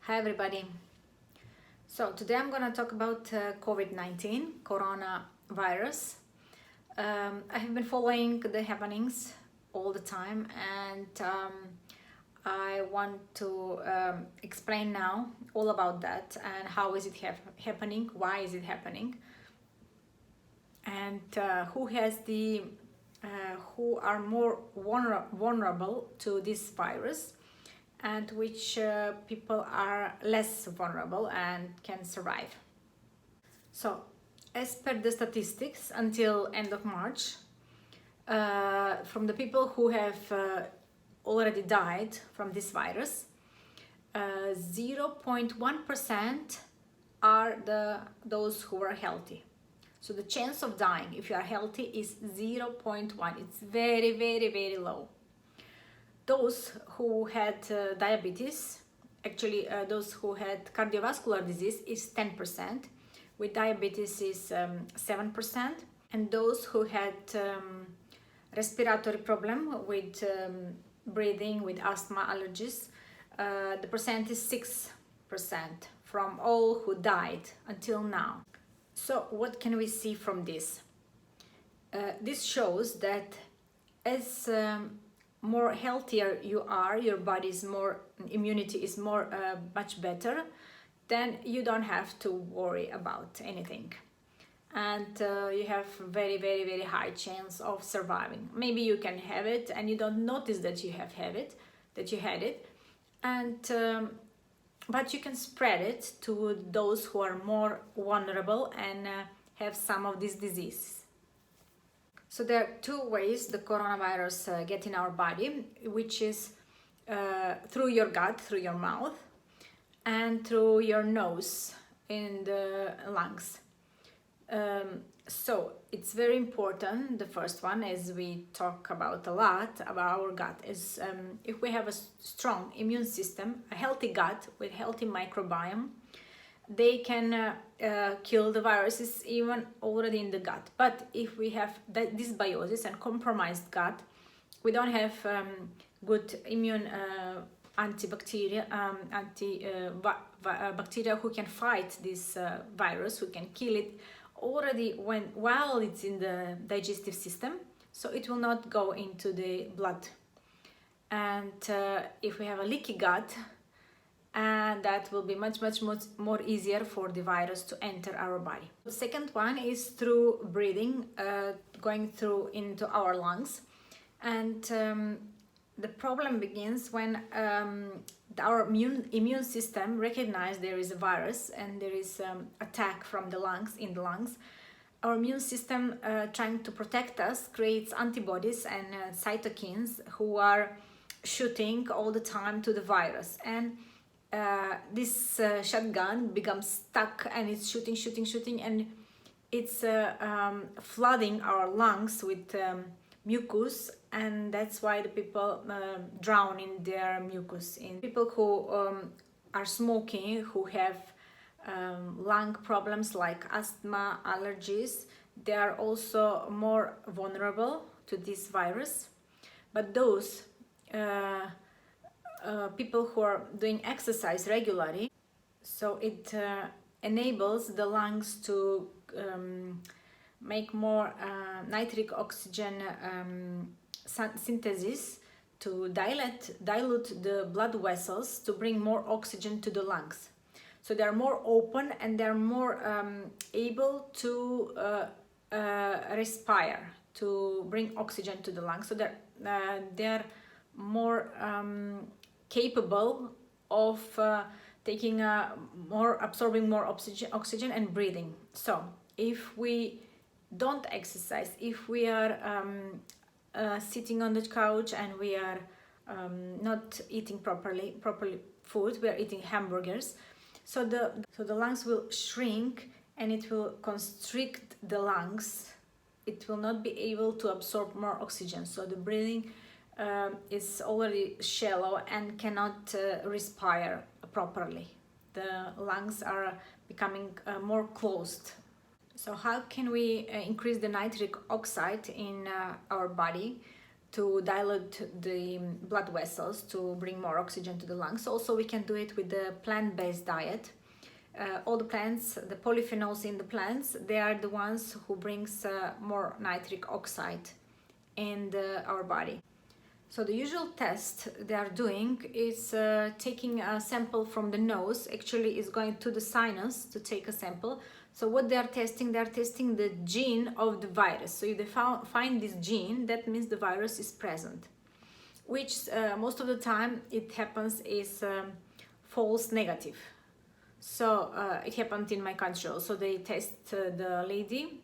Hi everybody. So today I'm gonna talk about COVID-19, coronavirus. I have been following the happenings all the time, and I want to explain now all about that and how is it happening, why is it happening, and who are more vulnerable to this virus, and which people are less vulnerable and can survive. So, as per the statistics, until end of March, from the people who have already died from this virus, 0.1% are those who are healthy. So the chance of dying if you are healthy is 0.1. It's very, very, very low. Those who had diabetes, those who had cardiovascular disease is 10%, with diabetes is 7%, and those who had respiratory problem with breathing, with asthma, allergies, the percent is 6% from all who died until now. So what can we see from this? This shows that as more healthier you are, your body's more immunity is more much better, then you don't have to worry about anything, and you have very, very, very high chance of surviving. Maybe you can have it and you don't notice that you had it, and but you can spread it to those who are more vulnerable and have some of this disease. So there are two ways the coronavirus get in our body, which is through your gut, through your mouth, and through your nose in the lungs. So it's very important. The first one, as we talk about a lot about our gut, is if we have a strong immune system, a healthy gut with healthy microbiome, they can kill the viruses even already in the gut. But if we have dysbiosis and compromised gut, we don't have good immune bacteria who can fight this virus, who can kill it already while it's in the digestive system, so it will not go into the blood. And if we have a leaky gut, and that will be much more easier for the virus to enter our body. The second one is through breathing, going through into our lungs, and the problem begins when our immune system recognizes there is a virus and there is attack from the lungs, in the lungs. Our immune system, trying to protect us, creates antibodies and cytokines who are shooting all the time to the virus, and this shotgun becomes stuck and it's shooting, and it's flooding our lungs with mucus, and that's why the people drown in their mucus. In people who are smoking, who have lung problems like asthma, allergies, they are also more vulnerable to this virus. But those people who are doing exercise regularly, so it enables the lungs to make more nitric oxygen synthesis, to dilute the blood vessels, to bring more oxygen to the lungs. So they're more open and they're more able to respire, to bring oxygen to the lungs. So they're more capable of absorbing more oxygen and breathing. So if we don't exercise, if we are sitting on the couch and we are not eating properly food, we are eating hamburgers, so the lungs will shrink and it will constrict the lungs. It will not be able to absorb more oxygen, so the breathing is already shallow and cannot respire properly. The lungs are becoming more closed. So how can we increase the nitric oxide in our body to dilate the blood vessels to bring more oxygen to the lungs. Also, we can do it with the plant-based diet. All the plants, the polyphenols in the plants, they are the ones who brings more nitric oxide in our body. So the usual test they are doing is taking a sample from the nose. Actually, is going to the sinus to take a sample. So what they are testing the gene of the virus. So if they find this gene, that means the virus is present, which most of the time it happens is false negative. So it happened in my country also. They test the lady,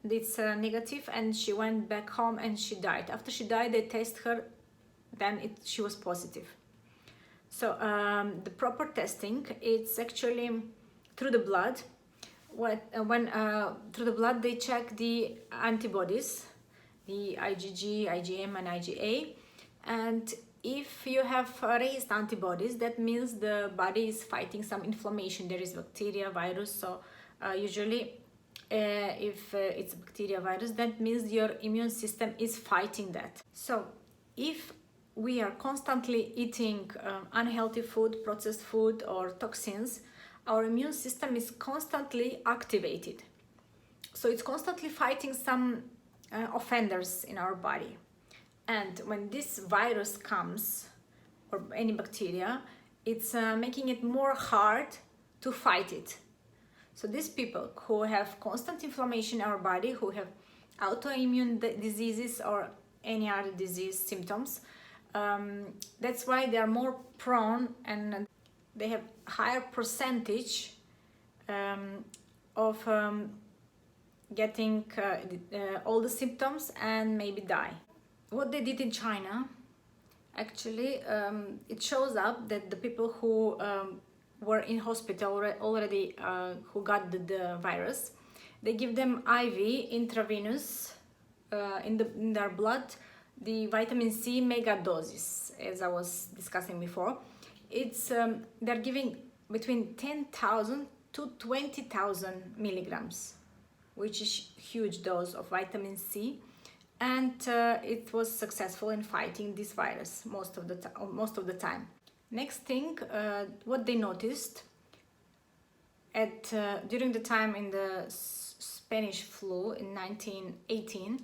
it's negative, and she went back home and she died. After she died, they test her, then she was positive. So the proper testing, it's actually through the blood. Through the blood they check the antibodies, the IgG, IgM and IgA, and if you have raised antibodies, that means the body is fighting some inflammation. There is bacteria, virus. So usually if it's bacteria, virus, that means your immune system is fighting that. So if we are constantly eating unhealthy food, processed food or toxins, our immune system is constantly activated. So it's constantly fighting some offenders in our body. And when this virus comes, or any bacteria, it's making it more hard to fight it. So these people who have constant inflammation in our body, who have autoimmune diseases or any other disease symptoms, that's why they are more prone and they have higher percentage of getting all the symptoms and maybe die. What they did in China, actually, it shows up that the people who were in hospital already, who got the virus, they give them IV intravenous in their blood, the vitamin C mega doses, as I was discussing before. It's they're giving between 10,000 to 20,000 milligrams, which is huge dose of vitamin C, and it was successful in fighting this virus most of the time. Next thing, what they noticed during the time in the Spanish flu in 1918,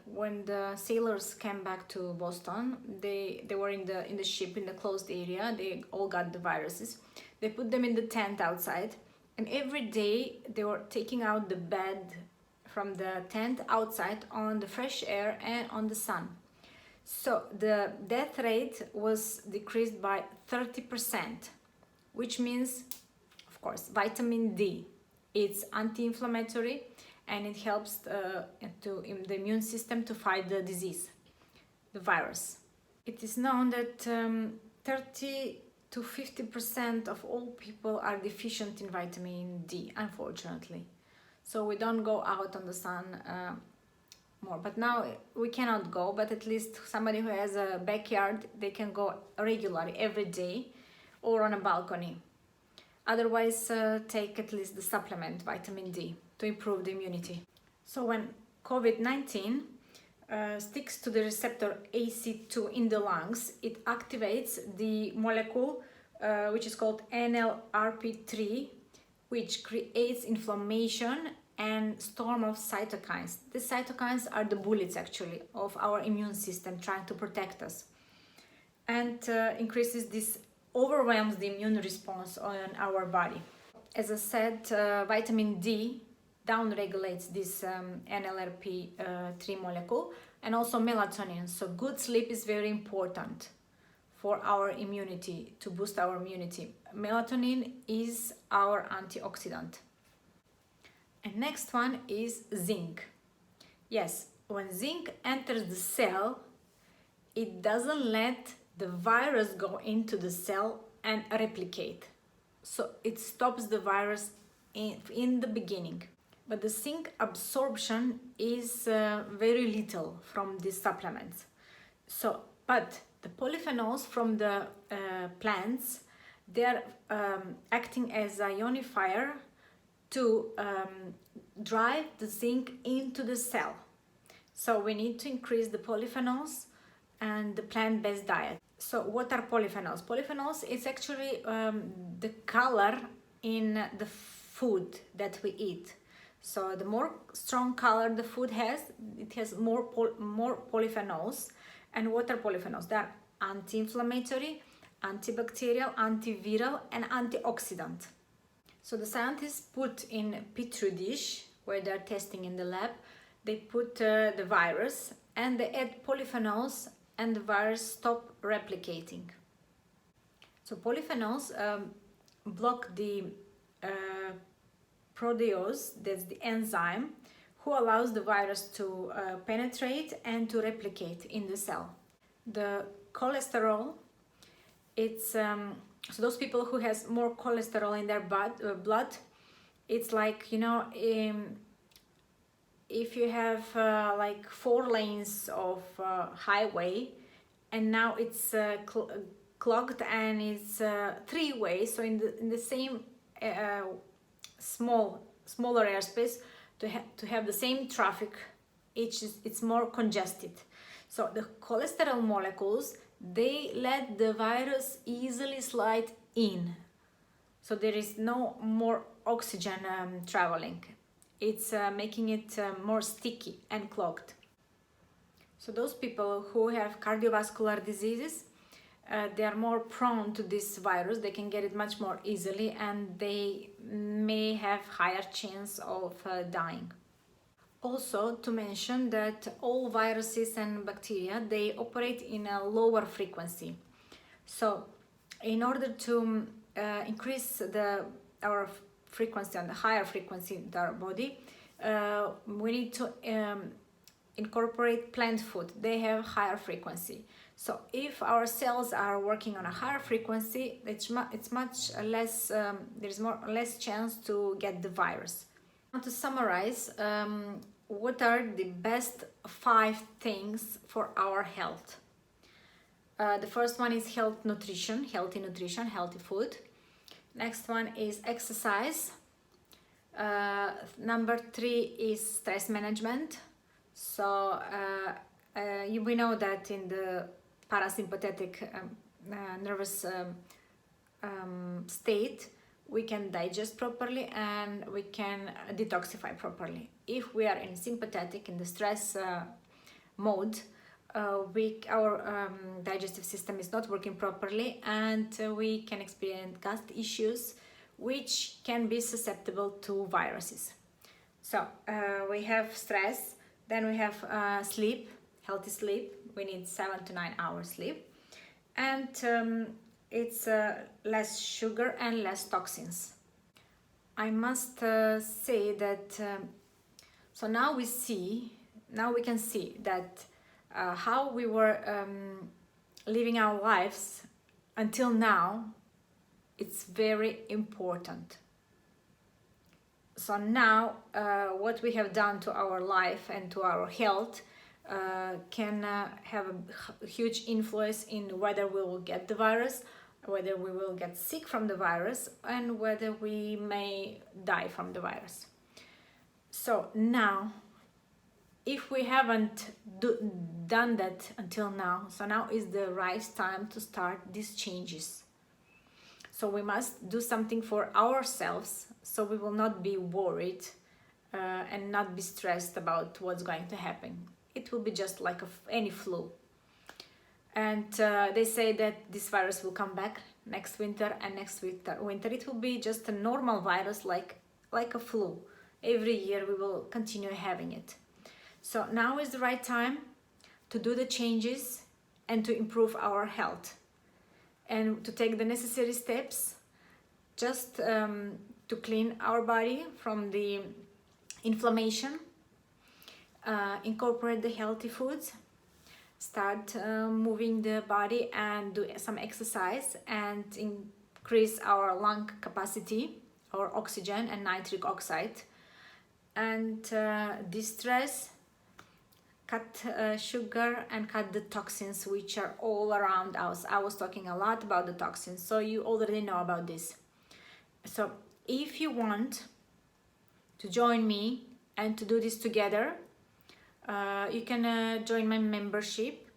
when the sailors came back to Boston, they were in the ship in the closed area. They all got the viruses. They put them in the tent outside, and every day they were taking out the bed from the tent outside on the fresh air and on the sun. So the death rate was decreased by 30%, which means, of course, vitamin D. It's anti-inflammatory and it helps in the immune system to fight the disease, the virus. It is known that 30 to 50% of all people are deficient in vitamin D, unfortunately. So we don't go out on the sun more. But now we cannot go, but at least somebody who has a backyard, they can go regularly every day or on a balcony. Otherwise, take at least the supplement vitamin D to improve the immunity. So when COVID-19 sticks to the receptor AC2 in the lungs, it activates the molecule which is called NLRP3, which creates inflammation and storm of cytokines. The cytokines are the bullets actually of our immune system trying to protect us, and overwhelms the immune response on our body. As I said, vitamin D downregulates this NLRP3 molecule, and also melatonin. So good sleep is very important for our immunity, to boost our immunity. Melatonin is our antioxidant. And next one is zinc. Yes, when zinc enters the cell, it doesn't let the virus go into the cell and replicate. So it stops the virus in the beginning. But the zinc absorption is very little from these supplements. But the polyphenols from the plants, they're acting as a ionifier to drive the zinc into the cell. So we need to increase the polyphenols and the plant-based diet. So what are polyphenols? Polyphenols is actually the color in the food that we eat. So the more strong color the food has, it has more polyphenols. And what are polyphenols? They are anti-inflammatory, antibacterial, antiviral, and antioxidant. So the scientists put in petri dish where they're testing in the lab, they put the virus and they add polyphenols and the virus stop replicating. So polyphenols block the protease, that's the enzyme, who allows the virus to penetrate and to replicate in the cell. The cholesterol, it's so those people who has more cholesterol in their blood, it's like, you know, if you have like 4 lanes of highway and now it's clogged and it's 3 ways, so in the same smaller airspace to have the same traffic, it's more congested. So the cholesterol molecules, they let the virus easily slide in, so there is no more oxygen traveling. It's making it more sticky and clogged. So those people who have cardiovascular diseases, they are more prone to this virus. They can get it much more easily and they may have higher chance of dying. Also to mention that all viruses and bacteria, they operate in a lower frequency. So in order to increase our frequency on the higher frequency in our body, we need to incorporate plant food. They have higher frequency. So if our cells are working on a higher frequency, it's much less, there's less chance to get the virus. To summarize, what are the best 5 things for our health? The first one is healthy nutrition, healthy food. Next one is exercise. Number 3 is stress management. So we know that in the parasympathetic nervous state, we can digest properly and we can detoxify properly. If we are in sympathetic, in the stress mode, our digestive system is not working properly and we can experience gut issues which can be susceptible to viruses. So we have stress, then we have sleep, healthy sleep. We need 7 to 9 hours sleep, and it's less sugar and less toxins. I must say that so now we can see that how we were living our lives until now, it's very important. So now what we have done to our life and to our health can have a huge influence in whether we will get the virus, whether we will get sick from the virus, and whether we may die from the virus. So now, if we haven't done that until now, so now is the right time to start these changes. So we must do something for ourselves, so we will not be worried and not be stressed about what's going to happen. It will be just like any flu. And they say that this virus will come back next winter, and next winter it will be just a normal virus like a flu. Every year we will continue having it. So now is the right time to do the changes and to improve our health and to take the necessary steps just to clean our body from the inflammation, incorporate the healthy foods, start moving the body and do some exercise and increase our lung capacity, our oxygen and nitric oxide, and de-stress, cut sugar and cut the toxins which are all around us. I was talking a lot about the toxins, so you already know about this. So if you want to join me and to do this together, You can join my membership,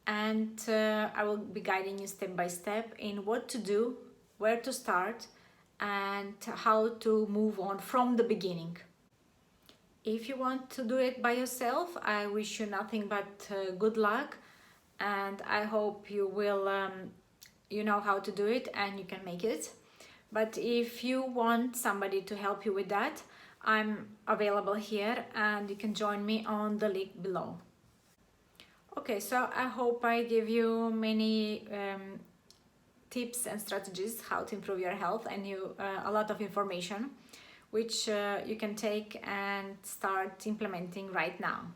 and I will be guiding you step by step in what to do, where to start, and how to move on from the beginning. If you want to do it by yourself, I wish you nothing but good luck, and I hope you will you know how to do it and you can make it. But if you want somebody to help you with that, I'm available here and you can join me on the link below. Okay, so I hope I give you many tips and strategies how to improve your health, and a lot of information which you can take and start implementing right now.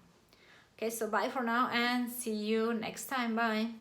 Okay, so bye for now and see you next time. Bye.